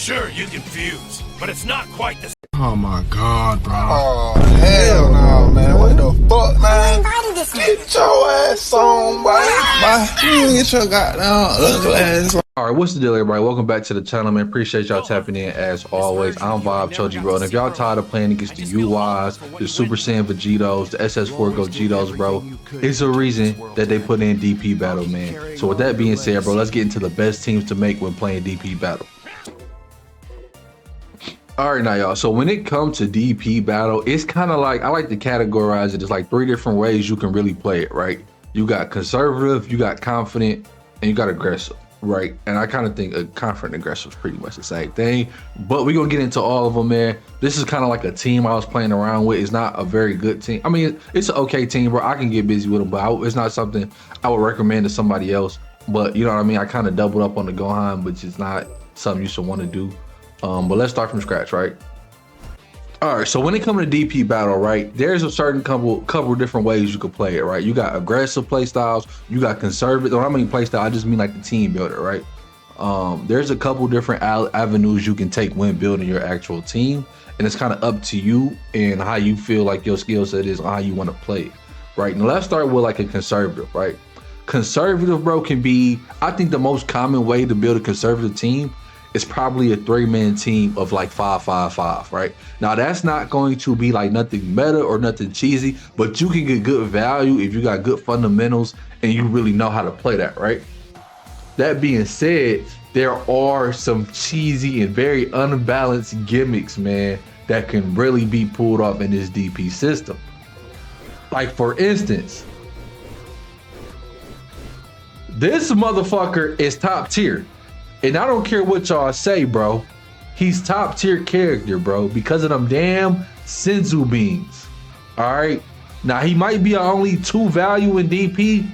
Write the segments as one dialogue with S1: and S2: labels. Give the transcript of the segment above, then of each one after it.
S1: Sure, you can fuse, but it's not quite the same.
S2: Oh my god, bro.
S3: Oh, hell no, man. What the fuck, man? Get your ass on, boy. You get your goddamn ugly ass on.
S4: All right, what's the deal, everybody? Welcome back to the channel, man. Appreciate y'all tapping in as always. I'm Vibe Choji, bro. And if y'all tired of playing against the UIs, the Super Saiyan Vegetos, the SS4 Gogetos, bro, it's a reason that they put in DP battle, man. So with that being said, bro, let's get into the best teams to make when playing DP battle. All right, now y'all, so when it comes to DP battle, it's kind of like, I like to categorize it as like 3 different ways you can really play it, right? You got conservative, you got confident, and you got aggressive, right? And I kind of think a confident and aggressive is pretty much the same thing, but we're gonna get into all of them, man. This is kind of like a team I was playing around with. It's not a very good team. I mean, it's an okay team, bro. I can get busy with them, but it's not something I would recommend to somebody else. But you know what I mean? I kind of doubled up on the Gohan, which is not something you should want to do. But let's start from scratch, right? All right, so when it comes to DP battle, right, there's a certain couple different ways you could play it, right? You got aggressive play styles, you got conservative. When I mean play style, I just mean like the team builder, right? There's a couple different avenues you can take when building your actual team, and it's kind of up to you and how you feel like your skill set is, on how you want to play it, right? Now let's start with like a conservative, right? Conservative, bro, can be, I think the most common way to build a conservative team is probably a 3-man team of like 5-5-5, right? Now that's not going to be like nothing meta or nothing cheesy, but you can get good value if you got good fundamentals and you really know how to play that, right? That being said, there are some cheesy and very unbalanced gimmicks, man, that can really be pulled off in this DP system. Like for instance, this motherfucker is top tier. And I don't care what y'all say, bro. He's top tier character, bro, because of them damn Senzu beans. All right. Now he might be only 2 value in DP,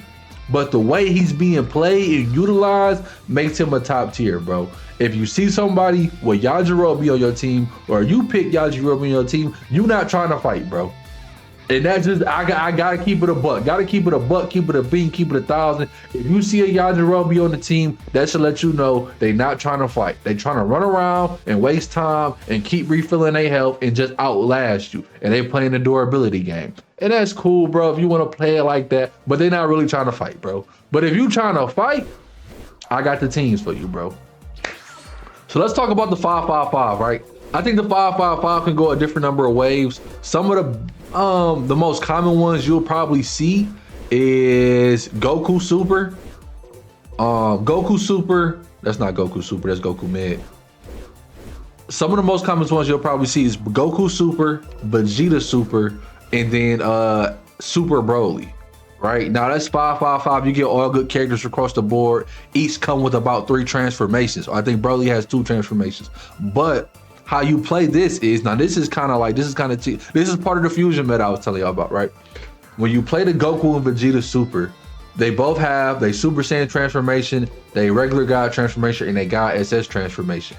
S4: but the way he's being played and utilized makes him a top tier, bro. If you see somebody with Yajirobe on your team, or you pick Yajirobe on your team, you're not trying to fight, bro. And that's just, I gotta keep it a buck. Gotta keep it a buck, keep it a bean, keep it 1,000. If you see a Yajirobe on the team, that should let you know they not trying to fight. They trying to run around and waste time and keep refilling their health and just outlast you. And they playing the durability game. And that's cool, bro, if you want to play it like that, but they're not really trying to fight, bro. But if you trying to fight, I got the teams for you, bro. So let's talk about the 5-5-5, right? I think the 5-5-5 can go a different number of waves. Some of the most common ones you'll probably see is Goku Super. Goku Super, that's not Goku Super, that's Goku Mid. Some of the most common ones you'll probably see is Goku Super, Vegeta Super, and then Super Broly. Right now, that's 5-5-5. You get all good characters across the board. Each come with about 3 transformations. I think Broly has 2 transformations, but how you play this is, now this is kind of like, this is part of the fusion meta I was telling y'all about, right? When you play the Goku and Vegeta Super, they both have they Super Saiyan transformation, they regular God transformation, and they God SS transformation.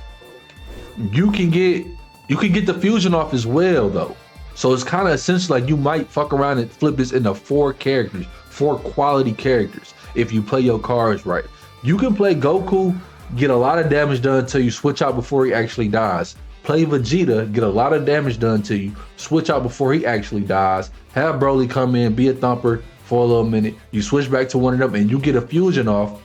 S4: You can get the fusion off as well though. So it's kind of essentially like you might fuck around and flip this into 4 characters, 4 quality characters if you play your cards right. You can play Goku, get a lot of damage done until you switch out before he actually dies. Play Vegeta, get a lot of damage done to you, switch out before he actually dies, have Broly come in, be a thumper for a little minute, you switch back to one of them and you get a fusion off,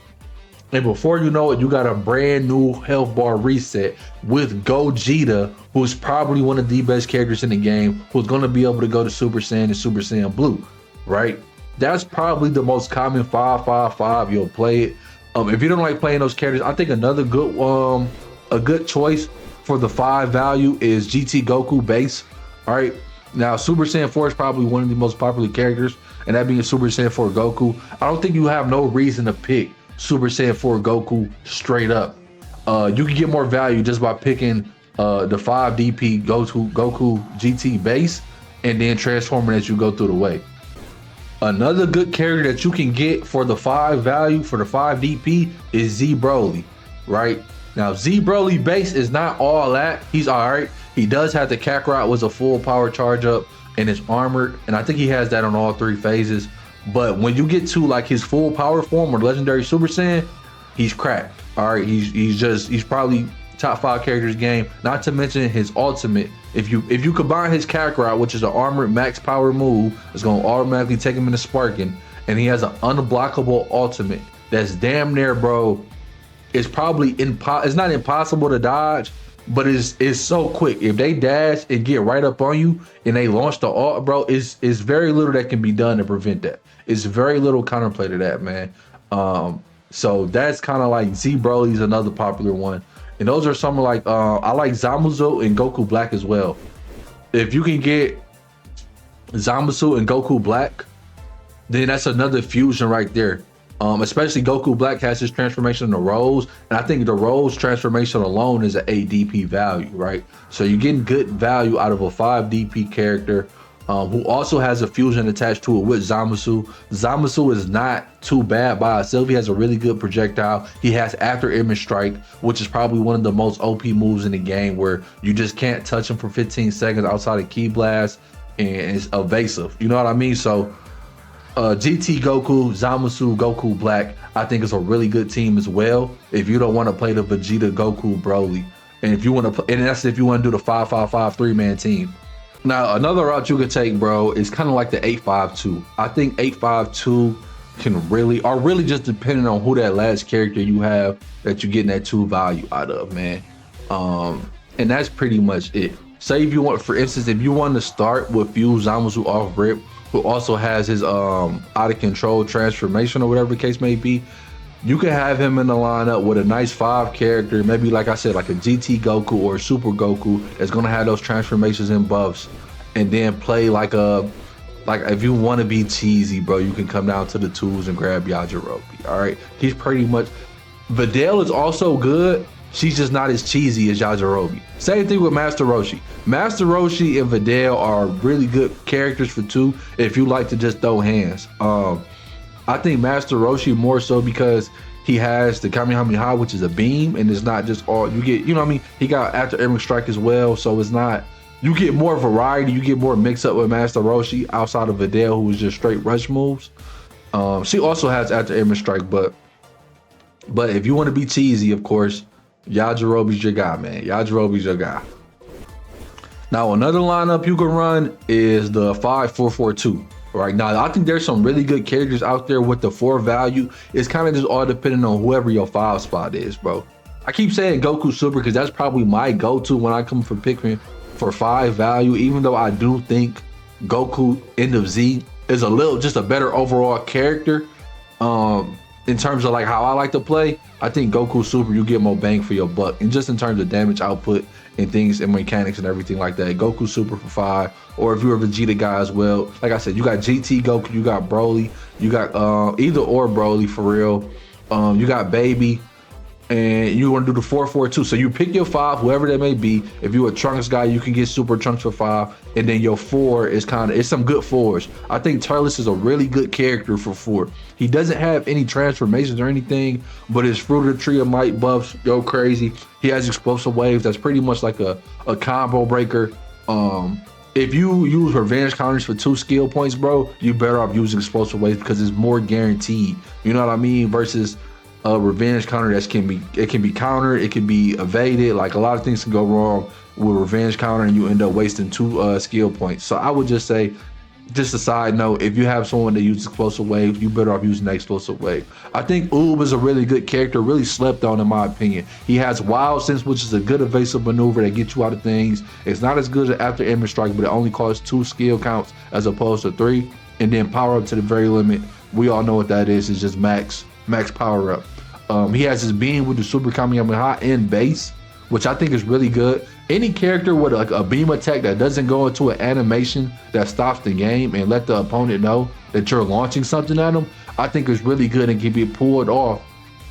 S4: and before you know it, you got a brand new health bar reset with Gogeta, who's probably one of the best characters in the game, who's gonna be able to go to Super Saiyan and Super Saiyan Blue, right? That's probably the most common 5-5-5 you'll play it. If you don't like playing those characters, I think another good a good choice for the 5 value is GT Goku base. All right, now Super Saiyan 4 is probably one of the most popular characters, and that being Super Saiyan 4 Goku. I don't think you have no reason to pick Super Saiyan 4 Goku straight up. You can get more value just by picking the 5 DP Goku GT base and then transforming as you go through the way. Another good character that you can get for the 5 value, for the 5 DP, is Z Broly, right? Now, Z Broly base is not all that. He's all right. He does have the Kakarot was a full power charge up and is armored, and I think he has that on all 3 phases. But when you get to like his full power form or legendary Super Saiyan, he's cracked. All right, he's probably top 5 characters game. Not to mention his ultimate. If you combine his character out, which is an armored max power move, it's gonna automatically take him into sparking, and he has an unblockable ultimate that's damn near, bro. It's probably it's not impossible to dodge, but it's so quick. If they dash and get right up on you and they launch the ult, bro, it's very little that can be done to prevent that. It's very little counterplay to that, man. So that's kind of like Z Broly's another popular one. And those are some like I like Zamasu and Goku Black as well. If you can get Zamasu and Goku Black, then that's another fusion right there. Especially Goku Black has his transformation to Rose, and I think the Rose transformation alone is an 8 DP value, right? So you're getting good value out of a 5 DP character who also has a fusion attached to it with Zamasu. Zamasu is not too bad by itself. He has a really good projectile. He has after image strike, which is probably one of the most OP moves in the game, where you just can't touch him for 15 seconds outside of Ki Blast, and it's evasive. You know what I mean? So GT Goku, Zamasu, Goku Black, I think is a really good team as well. If you don't want to play the Vegeta, Goku, Broly, and if you want to, and that's if you want to do the 5-5-5 3-man team. Now another route you could take, bro, is kind of like the 8-5-2. I think 8-5-2 can really just depending on who that last character you have that you're getting that 2 value out of, man. And that's pretty much it. Say if you want, for instance, if you want to start with Fuse Zamasu off rip, who also has his out of control transformation or whatever the case may be, you can have him in the lineup with a nice 5 character, maybe like I said, like a GT Goku or a Super Goku that's gonna have those transformations and buffs, and then play like if you want to be cheesy, bro, you can come down to the 2s and grab Yajirobe. All right, he's pretty much. Videl is also good. She's just not as cheesy as Yajirobe. Same thing with Master Roshi. Master Roshi and Videl are really good characters for 2 if you like to just throw hands. I think Master Roshi more so because he has the Kamehameha, which is a beam, and it's not just all you get. You know what I mean? He got after image strike as well, so it's not. You get more variety. You get more mix up with Master Roshi outside of Videl, who is just straight rush moves. She also has after image strike, but if you want to be cheesy, of course, Yajirobe's your guy, man. Yajirobe's your guy. Now another lineup you can run is the 5-4-4-2. Right now, I think there's some really good characters out there with the 4 value. It's kind of just all depending on whoever your 5 spot is, bro. I keep saying Goku Super because that's probably my go-to when I come for picking for 5 value, even though I do think Goku End of Z is just a better overall character. In terms of like how I like to play, I think Goku Super, you get more bang for your buck. And just in terms of damage output and things and mechanics and everything like that, Goku Super for 5. Or if you're a Vegeta guy as well, like I said, you got GT Goku, you got Broly, you got either or Broly for real. You got Baby, and you want to do the 4-4-2. So you pick your 5, whoever that may be. If you're a Trunks guy, you can get Super Trunks for 5, and then your 4 is it's some good 4s. I think Turles is a really good character for 4. He doesn't have any transformations or anything, but his Fruit of the Tree of Might buffs go crazy. He has explosive waves. That's pretty much like a combo breaker. If you use revenge counters for 2 skill points, bro, you better off using explosive waves because it's more guaranteed. You know what I mean? Versus a revenge counter that can be countered, it can be evaded. Like a lot of things can go wrong with revenge counter, and you end up wasting 2 skill points. So I would just say, just a side note, if you have someone that uses explosive wave, you better off using that explosive wave. I think Oob is a really good character, really slept on in my opinion. He has Wild Sense, which is a good evasive maneuver that gets you out of things. It's not as good as after image strike, but it only costs 2 skill counts as opposed to 3. And then power up to the very limit. We all know what that is. It's just max power up. He has his beam with the Super Kamehameha and base, which I think is really good. Any character with like a beam attack that doesn't go into an animation that stops the game and let the opponent know that you're launching something at them, I think is really good and can be pulled off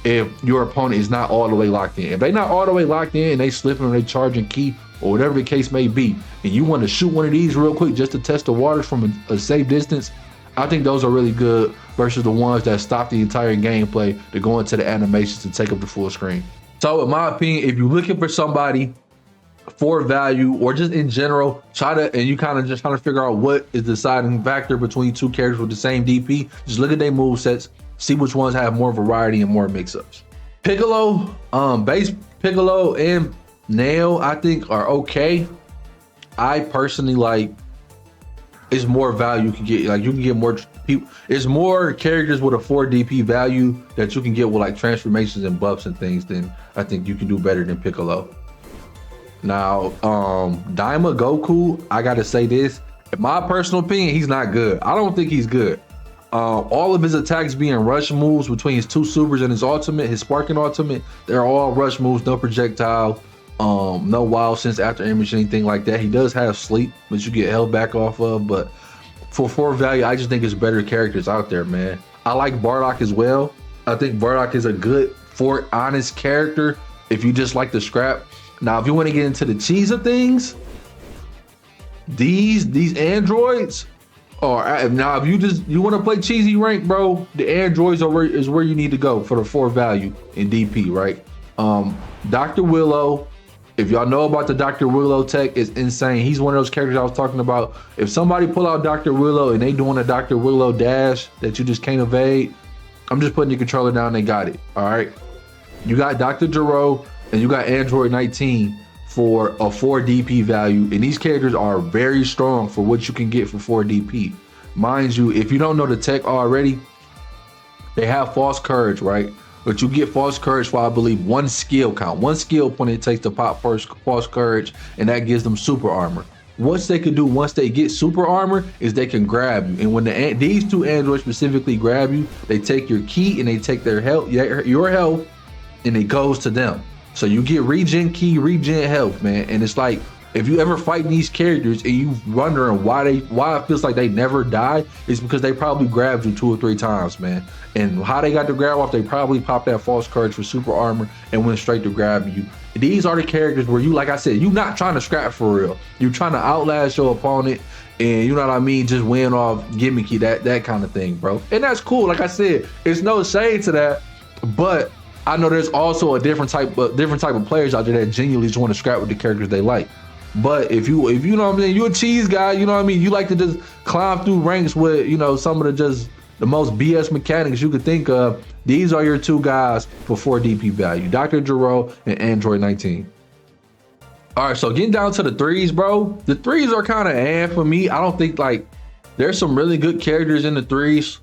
S4: if your opponent is not all the way locked in. If they're not all the way locked in and they slipping or they charging Ki or whatever the case may be, and you want to shoot one of these real quick just to test the waters from a safe distance, I think those are really good versus the ones that stop the entire gameplay to go into the animations to take up the full screen. So in my opinion, if you're looking for somebody for value or just in general, and you kind of just trying to figure out what is the deciding factor between 2 characters with the same DP, just look at their move sets, see which ones have more variety and more mix-ups. Piccolo, base Piccolo and Nail, I think, are okay. I personally like, it's more value you can get. Like, you can get more people. It's more characters with a 4 DP value that you can get with like transformations and buffs and things. Then I think you can do better than Piccolo. Now, Daima Goku, I gotta say this. In my personal opinion, he's not good. I don't think he's good. All of his attacks being rush moves between his 2 supers and his ultimate, his sparking ultimate, they're all rush moves, no projectile. No wild sense after image, anything like that. He does have sleep, which you get held back off of, but for 4 value, I just think it's better characters out there, man. I like Bardock as well. I think Bardock is a good, honest character if you just like the scrap. Now, if you want to get into the cheese of things, these androids are, now if you want to play cheesy rank, bro, the androids is where you need to go for the 4 value in DP, right? Dr. Willow, if y'all know about the Dr. Willow tech, is insane. He's one of those characters I was talking about. If somebody pull out Dr. Willow and they doing a Dr. Willow dash that you just can't evade, I'm just putting your controller down, they got it, all right? You got Dr. Gero and you got Android 19 for a 4 DP value, and these characters are very strong for what you can get for 4 DP. Mind you, if you don't know the tech already, they have false courage, right? But you get false courage for, I believe, 1 skill count. 1 skill point it takes to pop first false courage, and that gives them super armor. What they can do once they get super armor is they can grab you. And when these 2 androids specifically grab you, they take your key and they take their health, your health, and it goes to them. So you get regen key, regen health, man. And it's like, if you ever fight these characters and you wondering why it feels like they never die, it's because they probably grabbed you 2 or 3 times, man. And how they got the grab off, they probably popped that false courage for super armor and went straight to grab you. These are the characters where you, like I said, you're not trying to scrap for real. You're trying to outlast your opponent, and you know what I mean, just win off gimmicky, that kind of thing, bro. And that's cool. Like I said, it's no shade to that, but I know there's also a different type of players out there that genuinely just want to scrap with the characters they like. But if you know what I'm saying, you're a cheese guy, you know what I mean, you like to just climb through ranks with, you know, some of the most BS mechanics you could think of, these are your 2 guys for 4 DP value, Dr. Gero and Android 19. All right, so getting down to the 3s, bro. The 3s are kind of for me. I don't think, like, there's some really good characters in the 3s.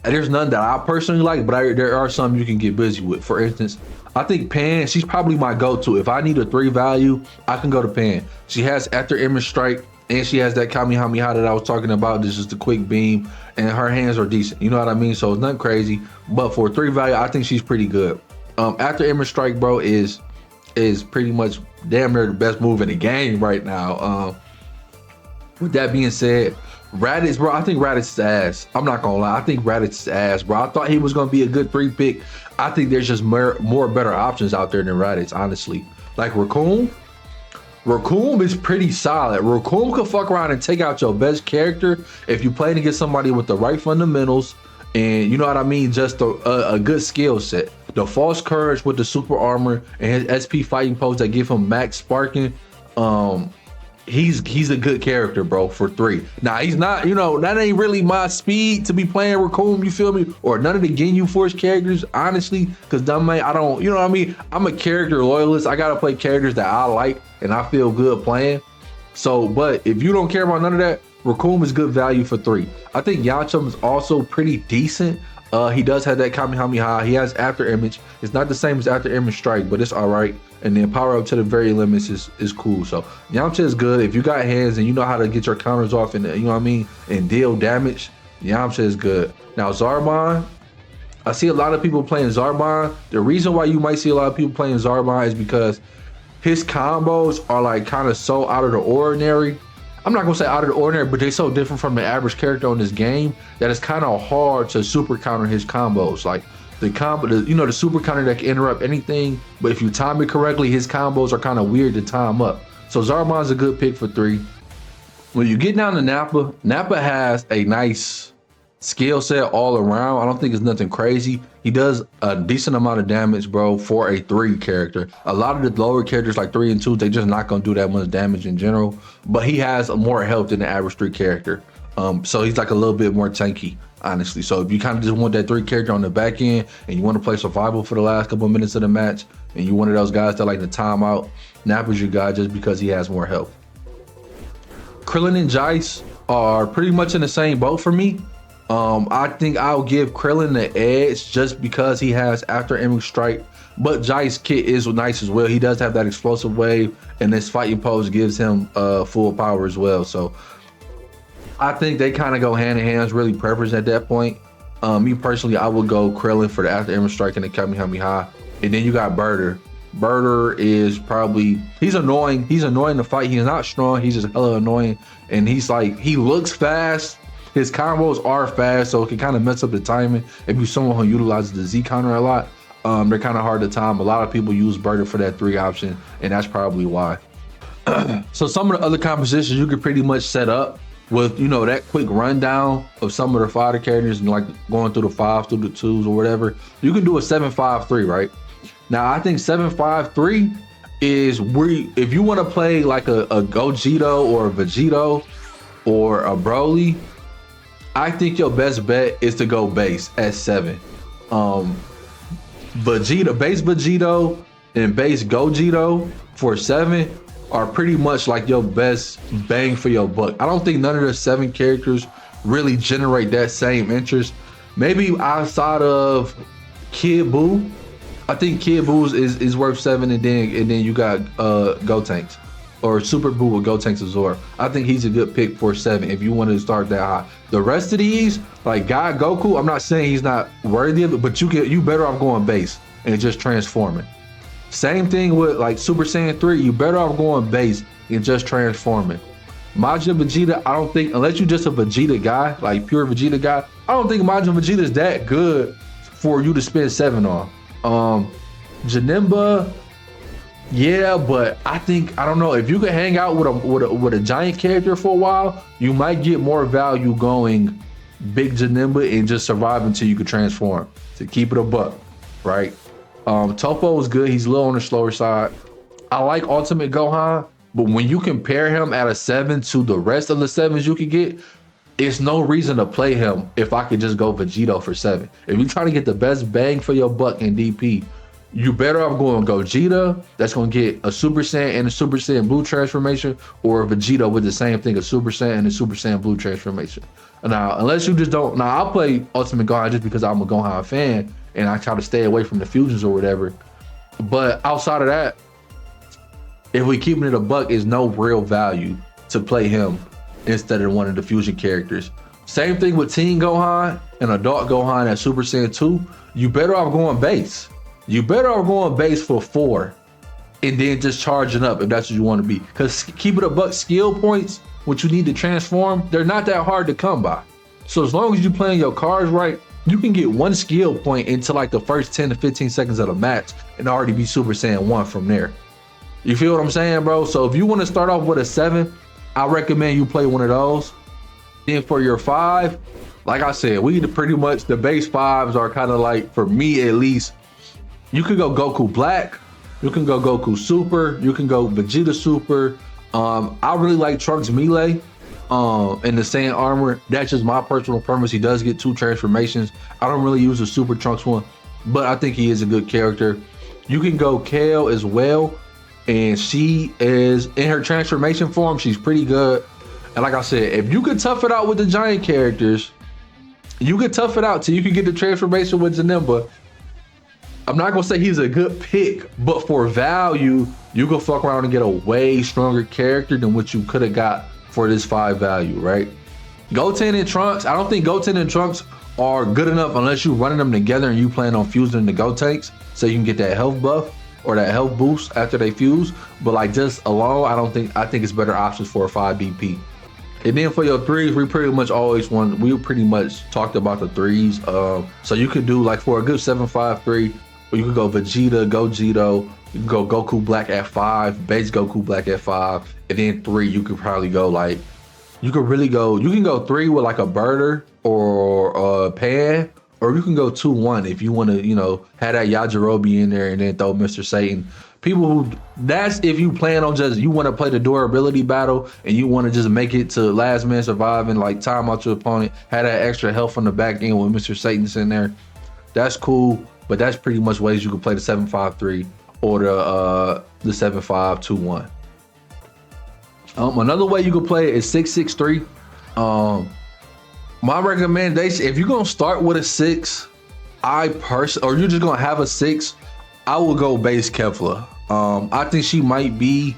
S4: There's none that I personally like, but there are some you can get busy with. For instance, I think Pan, she's probably my go-to. If I need a 3 value, I can go to Pan. She has after image strike, and she has that Kamehameha that I was talking about. This is the quick beam, and her hands are decent. You know what I mean? So it's nothing crazy, but for 3 value, I think she's pretty good. After image strike, bro, is pretty much damn near the best move in the game right now. With that being said, Raditz, bro, I think Raditz is ass. I'm not gonna lie, I think Raditz is ass, bro. I thought he was gonna be a good 3 pick. I think there's just more better options out there than Raditz, honestly. Like Raccoon is pretty solid. Raccoon could fuck around and take out your best character if you play against somebody with the right fundamentals and, you know what I mean, just a good skill set. The false courage with the super armor and his SP fighting pose that give him max sparking, he's a good character, bro, for 3. Now, he's not, you know, that ain't really my speed to be playing Raccoon, you feel me? Or none of the Ginyu Force characters, honestly, because I don't, you know what I mean? I'm a character loyalist. I gotta play characters that I like and I feel good playing. So, but if you don't care about none of that, Raccoon is good value for 3. I think Yamcha is also pretty decent. He does have that Kamehameha. He has after image. It's not the same as after image strike, but it's all right. And then power up to the very limits is cool. So Yamcha is good. If you got hands and you know how to get your counters off and, you know what I mean, and deal damage, Yamcha is good. Now Zarbon, I see a lot of people playing Zarbon. The reason why you might see a lot of people playing Zarbon is because his combos are like kind of so out of the ordinary. I'm not gonna say out of the ordinary, but they're so different from the average character on this game that it's kind of hard to super counter his combos. Like the combo, you know, the super counter that can interrupt anything, but if you time it correctly, his combos are kind of weird to time up. So Zarbon's a good pick for 3. When you get down to Nappa, Nappa has a nice skill set all around. I don't think it's nothing crazy. He does a decent amount of damage, bro, for a 3 character. A lot of the lower characters like 3 and 2s, they just not gonna do that much damage in general, but he has more health than the average 3 character. So he's like a little bit more tanky, honestly. So if you kind of just want that 3 character on the back end and you want to play survival for the last couple of minutes of the match and you one of those guys that like to time out, Nappa's your guy just because he has more health. Krillin and Jice are pretty much in the same boat for me. I think I'll give Krillin the edge just because he has after image strike, but Jice kit is nice as well. He does have that explosive wave, and this fighting pose gives him full power as well. So I think they kind of go hand in hand. It's really preference at that point. Me personally, I would go Krillin for the after image strike and the Kamehameha, and then you got Birder. Birder is probably, he's annoying. He's annoying to fight. He's not strong. He's just hella annoying, and he's like, he looks fast. His combos are fast, so it can kind of mess up the timing. If you're someone who utilizes the Z counter a lot, they're kind of hard to time. A lot of people use Birder for that 3 option, and that's probably why. So some of the other compositions you could pretty much set up with, you know, that quick rundown of some of the fighter characters and like going through the 5s through the 2s or whatever. You can do a 7-5-3, right? Now I think 7-5-3 is where if you want to play like a Gogeta or a Vegito or a Broly, I think your best bet is to go base at 7. Vegeta, base Vegito and base Gogeta for 7 are pretty much like your best bang for your buck. I don't think none of the 7 characters really generate that same interest. Maybe outside of Kid Buu, I think Kid Buu is worth 7, and then you got Gotenks or Super Buu with Gotenks Azor. I think he's a good pick for 7 if you want to start that high. The rest of these, like God Goku, I'm not saying he's not worthy of it, but you better off going base and just transforming. Same thing with like Super Saiyan 3, you better off going base and just transforming. Majin Vegeta, I don't think, unless you're just a Vegeta guy, like pure Vegeta guy, I don't think Majin Vegeta is that good for you to spend 7 on. Janemba, yeah, but I don't know, if you could hang out with a giant character for a while, you might get more value going big Janemba and just survive until you could transform, to keep it a buck, right? Toppo is good. He's a little on the slower side. I like Ultimate Gohan, but when you compare him at a 7 to the rest of the 7s you could get, it's no reason to play him if I could just go Vegito for 7. If you're trying to get the best bang for your buck in DP, you better off going Gogeta, that's going to get a Super Saiyan and a Super Saiyan Blue transformation, or a Vegito with the same thing, a Super Saiyan and a Super Saiyan Blue transformation. Now, unless you just don't, now I'll play Ultimate Gohan just because I'm a Gohan fan and I try to stay away from the fusions or whatever. But outside of that, if we keeping it a buck, is no real value to play him instead of one of the fusion characters. Same thing with Teen Gohan and Adult Gohan at Super Saiyan 2. You better off going base. You better off going base for 4 and then just charging up if that's what you want to be. Because keep it a buck, skill points, what you need to transform, they're not that hard to come by. So as long as you're playing your cards right, you can get 1 skill point into like the first 10 to 15 seconds of the match and already be Super Saiyan 1 from there. You feel what I'm saying, bro? So if you want to start off with a 7, I recommend you play one of those. Then for your 5, like I said, we pretty much, the base 5s are kind of like, for me at least, you can go Goku Black, you can go Goku Super, you can go Vegeta Super. I really like Trunks Melee in the Saiyan armor. That's just my personal preference. He does get 2 transformations. I don't really use the Super Trunks one, but I think he is a good character. You can go Kale as well, and she is, in her transformation form, she's pretty good. And like I said, if you could tough it out with the giant characters, you could tough it out till you can get the transformation with Janemba. I'm not gonna say he's a good pick, but for value, you can fuck around and get a way stronger character than what you could have got for this 5 value, right? Goten and Trunks, I don't think Goten and Trunks are good enough unless you're running them together and you plan on fusing the Gotenks so you can get that health buff or that health boost after they fuse. But like just alone, I think it's better options for a 5 DP. And then for your 3s, we pretty much talked about the 3s. So you could do like for a good 7-5-3, or you could go Vegeta, Gogeta, you can go Goku Black at 5, base Goku Black at 5, and then 3, you could probably go like, you can go 3 with like a Birder or a Pan, or you can go 2-1 if you want to, you know, have that Yajirobe in there and then throw Mr. Satan. People who, that's if you plan on just, you want to play the durability battle and you want to just make it to last man surviving, like time out your opponent, have that extra health on the back end with Mr. Satan's in there. That's cool, but that's pretty much ways you can play the 7-5-3. or the 7521. Another way you can play it is 663. My recommendation, if you're gonna start with a 6, or you're just gonna have a 6, I will go base Kefla. I think she might be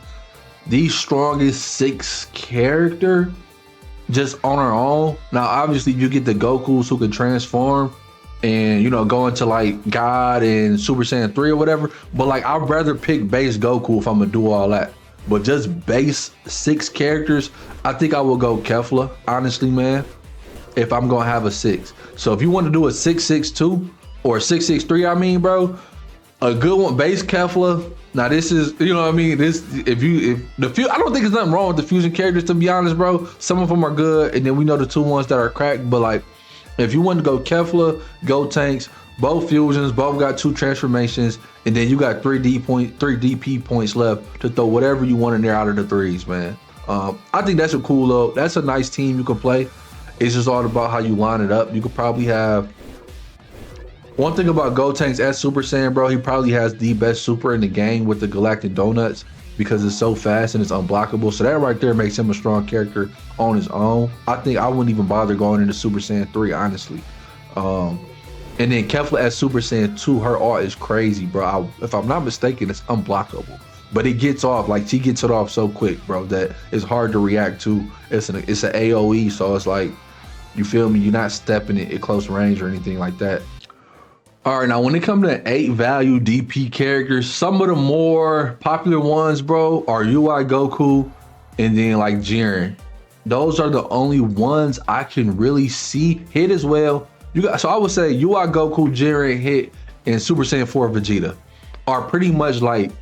S4: the strongest 6 character just on her own. Now, obviously, you get the Gokus who can transform and, you know, go into like God and Super Saiyan 3 or whatever. But like, I'd rather pick base Goku if I'm gonna do all that. But just base 6 characters, I think I will go Kefla, honestly, man, if I'm gonna have a 6. So if you want to do a 662 or a 663, I mean, bro, a good one, base Kefla. Now this is, you know what I mean? I don't think there's nothing wrong with the fusion characters, to be honest, bro. Some of them are good, and then we know the 2 ones that are cracked. But like, if you want to go Kefla, go tanks, both fusions, both got 2 transformations, and then you got 3 DP points left to throw whatever you want in there out of the 3s, man. I think that's that's a nice team you can play. It's just all about how you line it up. You could probably have, one thing about Gotenks as Super Saiyan, bro, he probably has the best super in the game with the Galactic Donuts because it's so fast and it's unblockable. So that right there makes him a strong character on his own. I think I wouldn't even bother going into Super Saiyan 3, honestly. And then Kefla as Super Saiyan 2, her art is crazy, bro. If I'm not mistaken, it's unblockable. But it gets off, like she gets it off so quick, bro, that it's hard to react to. It's an AoE, so it's like, you feel me? You're not stepping it at close range or anything like that. All right, now when it comes to 8 value DP characters, some of the more popular ones, bro, are UI Goku and then like Jiren. Those are the only ones I can really see hit as well. So I would say UI Goku, Jiren, Hit, and Super Saiyan 4 Vegeta are pretty much like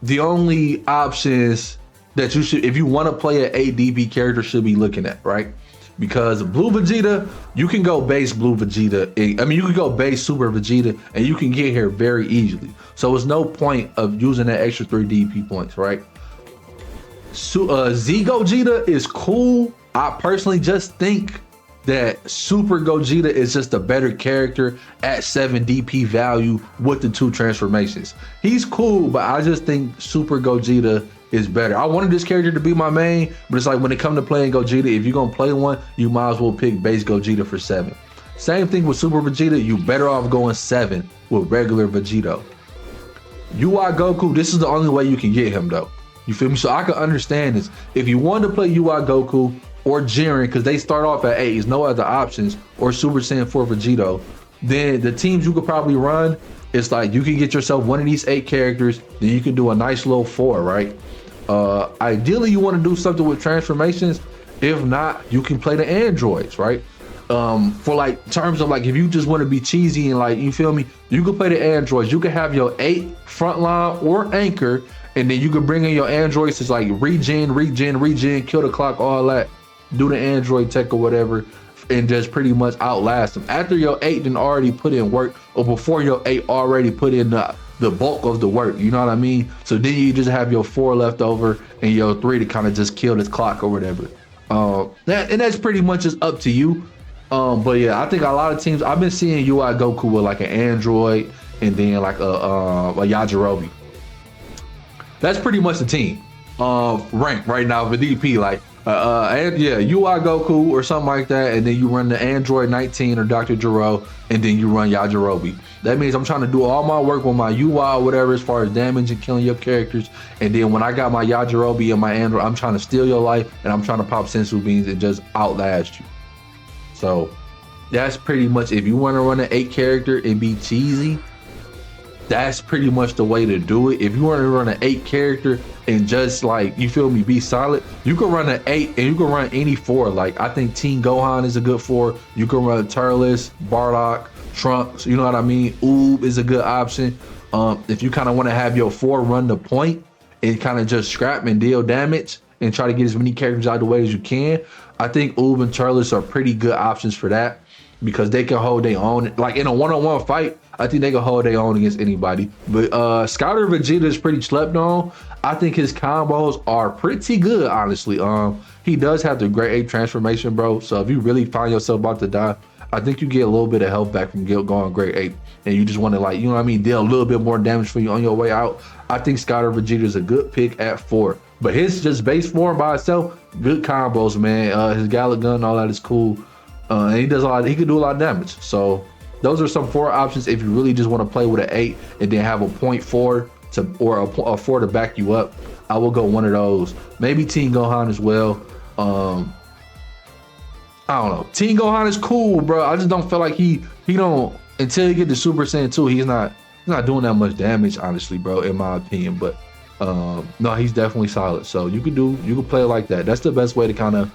S4: the only options that you should, if you want to play an 8 DP character, should be looking at, right? Because Blue Vegeta, you can go base Blue Vegeta. You can go base Super Vegeta, and you can get here very easily. So it's no point of using that extra 3 DP points, right? Z Gogeta is cool. I personally just think that Super Gogeta is just a better character at 7 DP value with the 2 transformations. He's cool, but I just think Super Gogeta is better. I wanted this character to be my main, but it's like when it comes to playing Gogeta, if you're gonna play one, you might as well pick base Gogeta for 7. Same thing with Super Vegeta, you better off going 7 with regular Vegito. UI Goku, this is the only way you can get him though. You feel me? So I can understand this. If you want to play UI Goku or Jiren, because they start off at 8, there's no other options, or Super Saiyan 4 Vegito, then the teams you could probably run, it's like you can get yourself one of these 8 characters, then you can do a nice little 4, right? Ideally you want to do something with transformations. If not, you can play the androids, right? For like terms of like, if you just want to be cheesy and like, you feel me, you can play the androids. You can have your 8 frontline or anchor, and then you can bring in your androids to like regen, kill the clock, all that, do the android tech or whatever, and just pretty much outlast them after your 8 then already put in work, or before your 8 already put in the bulk of the work, you know what I mean? So then you just have your 4 left over and your 3 to kind of just kill this clock or whatever. And that's pretty much just up to you. But yeah, I think a lot of teams, I've been seeing UI Goku with like an android and then like a Yajirobe. That's pretty much the team rank right now for DP. Like and yeah, UI Goku or something like that, and then you run the Android 19 or Dr. Gero, and then you run Yajirobe. That means I'm trying to do all my work with my UI or whatever as far as damage and killing your characters, and then when I got my Yajirobe and my Android, I'm trying to steal your life, and I'm trying to pop sensu beans and just outlast you. So that's pretty much, if you want to run an 8 character and be cheesy, that's pretty much the way to do it. If you want to run an 8 character and just like, you feel me, be solid, you can run an 8 and you can run any 4. Like I think Teen Gohan is a good 4. You can run Turles, Bardock, Trunks, you know what I mean? Oob is a good option. If you kind of want to have your 4 run the point and kind of just scrap and deal damage and try to get as many characters out of the way as you can, I think Oob and Turles are pretty good options for that, because they can hold their own. Like in a one-on-one fight, I think they can hold their own against anybody. But Scouter Vegeta is pretty slept on. I think his combos are pretty good, honestly. He does have the great 8 transformation, bro. So if you really find yourself about to die, I think you get a little bit of health back from going grade 8, and you just want to, like, you know what I mean, deal a little bit more damage for you on your way out. I think Scouter Vegeta is a good pick at 4, but his just base form by itself, good combos, man. His Gallic gun, all that is cool, and he does a lot. He can do a lot of damage. So those are some 4 options if you really just want to play with an 8 and then have a 0.4 to or a 4 to back you up. I will go one of those. Maybe Teen Gohan as well. I don't know. Teen Gohan is cool, bro. I just don't feel like he don't, until he get to Super Saiyan 2, he's not doing that much damage, honestly, bro, in my opinion. But no, he's definitely solid. So you can play it like that. That's the best way to kind of,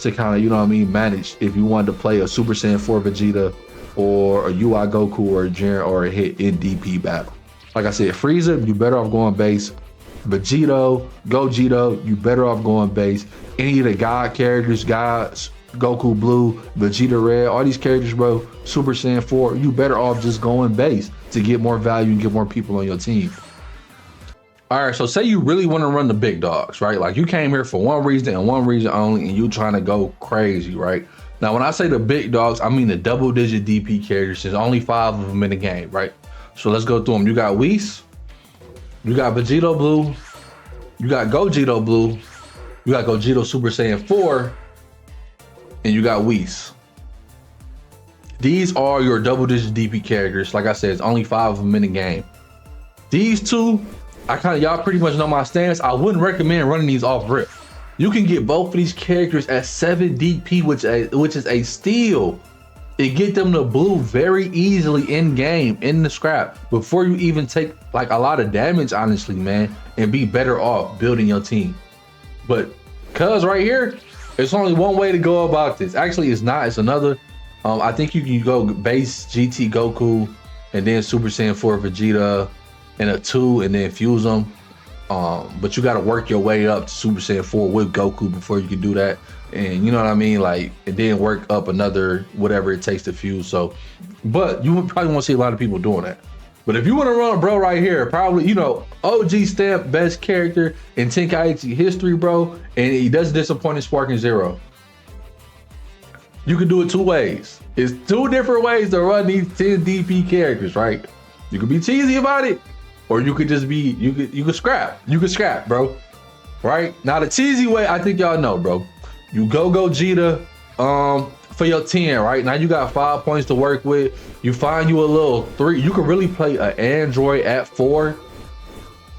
S4: you know what I mean, manage if you wanted to play a Super Saiyan 4 Vegeta or a UI Goku or a Jiren or a hit in DP battle. Like I said, Frieza, you better off going base. Vegito, Gogeta, you better off going base. Any of the God characters, gods, Goku Blue, Vegeta Red, all these characters, bro, Super Saiyan 4, you better off just going base to get more value and get more people on your team. All right, so say you really want to run the big dogs, right? Like you came here for one reason and one reason only, and you trying to go crazy, right? Now, when I say the big dogs, I mean the double-digit DP characters. There's only 5 of them in the game, right? So let's go through them. You got Whis, you got Vegito Blue, you got Gogeta Blue, you got Gogeta Super Saiyan 4, and you got Whis. These are your double-digit DP characters. Like I said, it's only 5 of them in the game. These 2, y'all pretty much know my stance. I wouldn't recommend running these off rip. You can get both of these characters at 7 DP, which is a steal. It get them to blue very easily in game, in the scrap, before you even take like a lot of damage, honestly, man, and be better off building your team. But cuz right here, it's only one way to go about this. Actually, it's not, it's another. I think you can go base GT Goku and then Super Saiyan 4 Vegeta and a 2 and then fuse them. But you got to work your way up to Super Saiyan 4 with Goku before you can do that. And you know what I mean? Like, and then work up another, whatever it takes to fuse. So, but you would probably want to see a lot of people doing that. But if you want to run bro right here, probably, you know, OG stamp, best character in Tenkaichi history, bro. And he doesn't disappoint in Sparking Zero. You can do it 2 ways. It's 2 different ways to run these 10 DP characters, right? You could be cheesy about it, or you could just be, you could scrap. You could scrap, bro. Right? Now the cheesy way, I think y'all know, bro. You go Gogeta for your 10, right? Now you got 5 points to work with. You find you a little 3. You can really play an android at 4.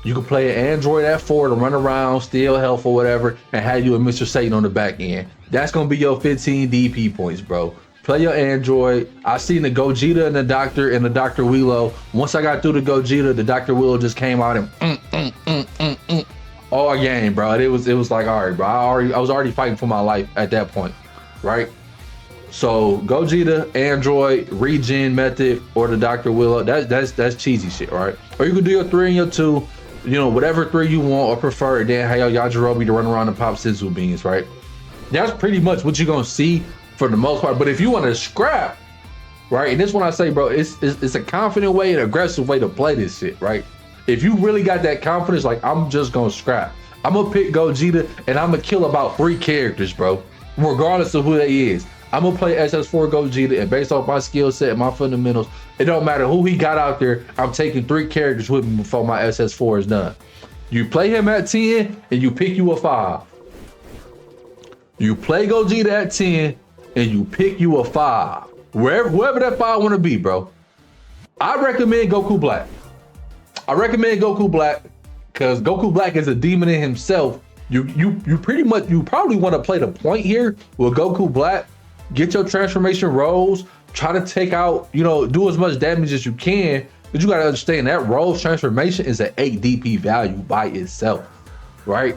S4: You can play an android at 4 to run around, steal health or whatever, and have you a Mr. Satan on the back end. That's gonna be your 15 DP points, bro. Play your android. I seen the Gogeta and the Dr. Willow. Once I got through the Gogeta, the Dr. Willow just came out and all game, bro. It was like, all right, bro. I was already fighting for my life at that point, right? So Gogeta, Android, regen method, or the Dr. Willow. That's cheesy shit, right? Or you can do your 3 and your 2, you know, whatever 3 you want or prefer. Then have your Yajirobe to run around and pop Senzu beans, right? That's pretty much what you're gonna see for the most part. But if you want to scrap, right? And this one I say, bro, it's a confident way, an aggressive way to play this shit, right? If you really got that confidence, like, I'm just gonna scrap. I'm gonna pick Gogeta and I'm gonna kill about 3 characters, bro, regardless of who they is. I'm gonna play SS4 Gogeta, and based off my skill set and my fundamentals, it don't matter who he got out there, I'm taking 3 characters with me before my SS4 is done. You play him at 10 and you pick you a 5. You play Gogeta at 10 and you pick you a 5. Whoever that 5 wanna be, bro. I recommend Goku Black. I recommend Goku Black because Goku Black is a demon in himself. You probably want to play the point here with Goku Black. Get your transformation rolls. Try to take out, you know, do as much damage as you can. But you got to understand that Rolls transformation is an 8 DP value by itself, right?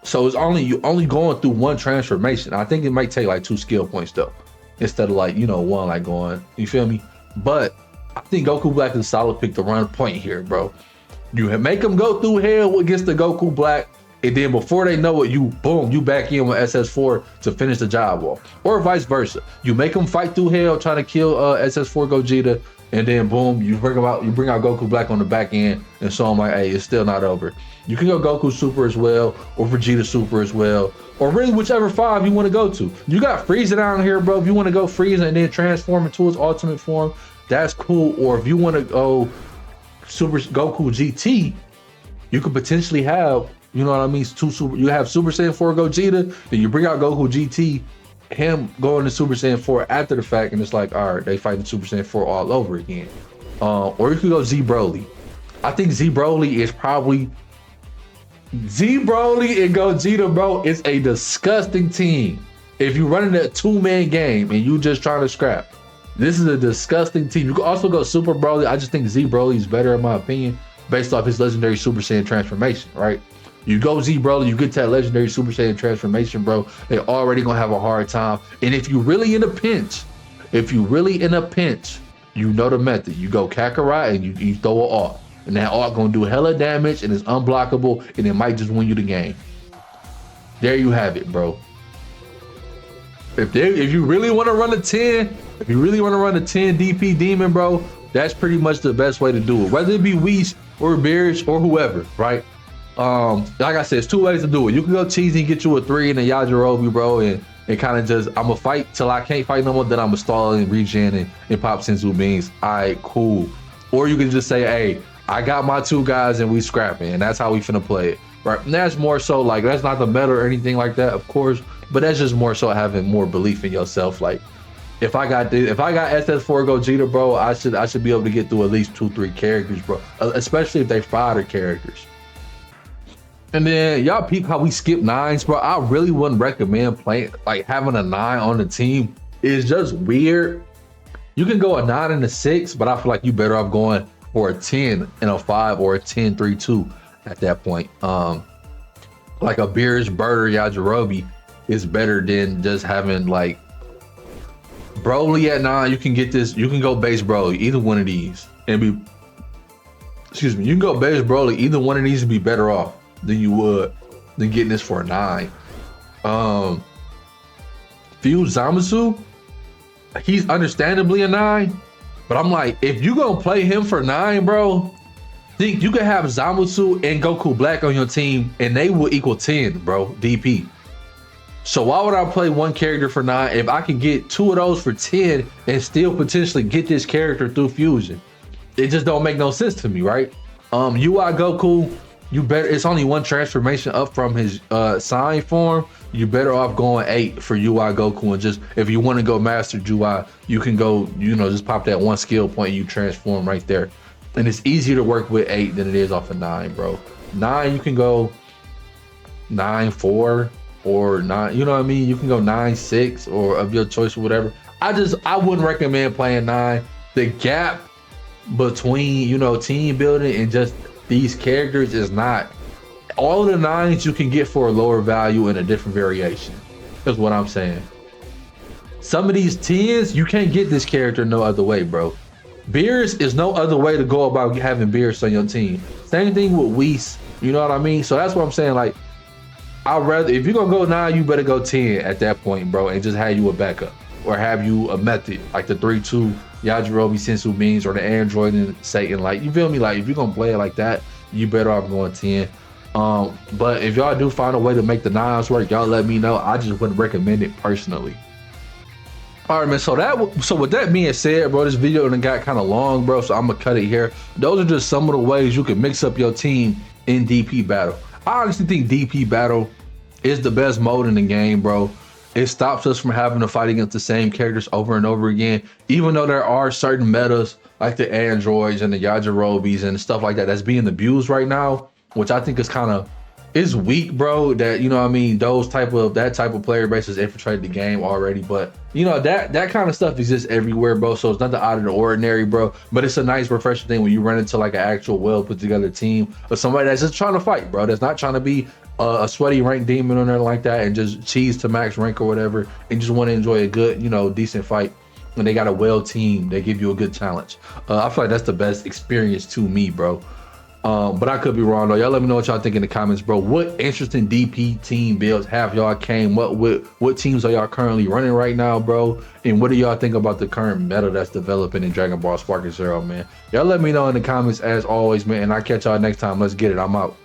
S4: So it's you only going through 1 transformation. I think it might take like 2 skill points though, instead of like, you know, 1 like going. You feel me? But I think Goku Black is a solid pick to run point here, bro. You make him go through hell against the Goku Black, And then before they know it, you back in with SS4 to finish the job off. Or vice versa. You make them fight through hell trying to kill SS4 Gogeta, and then boom, you bring out Goku Black on the back end and show them like, hey, it's still not over. You can go Goku Super as well, or Vegeta Super as well, or really whichever 5 you want to go to. You got Frieza down here, bro. If you want to go Frieza and then transform into his ultimate form, that's cool. Or if you want to go Super Goku GT, you could potentially have, you know what I mean, you have Super Saiyan 4 Gogeta, then you bring out Goku GT, him going to Super Saiyan 4 after the fact, and it's like, all right, they fighting Super Saiyan 4 all over again. Or you could go Z Broly. I think Z Broly is probably Z Broly and Gogeta, bro. It's a disgusting team. If you're running a 2-man game and you just trying to scrap, this is a disgusting team. You can also go Super Broly. I just think Z Broly is better in my opinion, based off his legendary Super Saiyan transformation, right? You go Z Broly, you get that legendary Super Saiyan transformation, bro. They already gonna have a hard time. And if you really in a pinch, you know the method. You go Kakarot and you throw an ARC. And that ARC gonna do hella damage and it's unblockable and it might just win you the game. There you have it, bro. If you really wanna run a 10, if you really wanna run a 10 DP Demon, bro, that's pretty much the best way to do it. Whether it be Whis or Beerus or whoever, right? Like I said, it's 2 ways to do it. You can go cheesy and get you a 3 and a Yajirobe, bro, and kind of just, I'm gonna fight till I can't fight no more, then I'm gonna stall and regen and pop Senzu beans. All right, cool. Or you can just say, hey, I got my 2 guys and we scrapping, and that's how we finna play it, right? And that's more so like, that's not the meta or anything like that, of course, but that's just more so having more belief in yourself. Like, if I got SS4 Gogeta, bro, I should be able to get through at least 2-3 characters, bro, especially if they fighter characters. And then y'all peep how we skip 9s, bro. I really wouldn't recommend playing, like having a 9 on the team. It's just weird. You can go a 9 and a 6, but I feel like you better off going for a 10 and a 5 or a 10-3-2 at that point. Like a Beerus, Bird, or Yajirobe is better than just having like Broly at 9. You can get this, you can go base Broly, either one of these, and be, excuse me, you can go base Broly, either one of these would be better off than you would than getting this for a 9. Fuse Zamasu, he's understandably a 9, but I'm like, if you gonna play him for 9, bro, think you could have Zamasu and Goku Black on your team and they will equal 10, bro, DP. So why would I play one character for 9 if I can get 2 of those for 10 and still potentially get this character through fusion? It just don't make no sense to me, right? UI Goku, you better, it's only 1 transformation up from his sign form. You better off going 8 for UI Goku, and just, if you want to go Master UI, you can go, you know, just pop that 1 skill point and you transform right there. And it's easier to work with 8 than it is off of 9, bro. 9, you can go 9-4 or 9, you know what I mean? You can go 9-6 or of your choice or whatever. I wouldn't recommend playing 9. The gap between, you know, team building and just these characters is not, all of the 9s you can get for a lower value in a different variation. That's what I'm saying. Some of these 10s, you can't get this character no other way, bro. Beerus is no other way to go about having Beerus on your team. Same thing with Whis, you know what I mean? So that's what I'm saying, like, I'd rather, if you're gonna go 9, you better go 10 at that point, bro, and just have you a backup. Or have you a method, like the 3-2 Yajirobe, Senzu Beans, or the Android and Satan. Like, you feel me? Like, if you're gonna play it like that, you better off going 10. But if y'all do find a way to make the 9s work, y'all let me know. I just wouldn't recommend it personally. All right, man, so with that being said, bro, this video done got kind of long, bro, so I'm gonna cut it here. Those are just some of the ways you can mix up your team in DP battle. I honestly think DP battle is the best mode in the game, bro. It stops us from having to fight against the same characters over and over again, even though there are certain metas like the androids and the Yajirobes and stuff like that that's being abused right now, which I think is kind of, is weak, bro. That, you know what I mean, that type of player base has infiltrated the game already. But you know, that kind of stuff exists everywhere, bro, so it's nothing out of the ordinary, bro. But it's a nice refreshing thing when you run into like an actual well put together team or somebody that's just trying to fight, bro, that's not trying to be a sweaty rank demon on there like that and just cheese to max rank or whatever, and just want to enjoy a good, you know, decent fight. And they got a well team, they give you a good challenge. I feel like that's the best experience to me, bro. But I could be wrong though. Y'all let me know what y'all think in the comments, bro. What interesting DP team builds have y'all came up with? What teams are y'all currently running right now, bro? And what do y'all think about the current meta that's developing in Dragon Ball Sparking Zero, man? Y'all let me know in the comments as always, man. And I'll catch y'all next time. Let's get it. I'm out.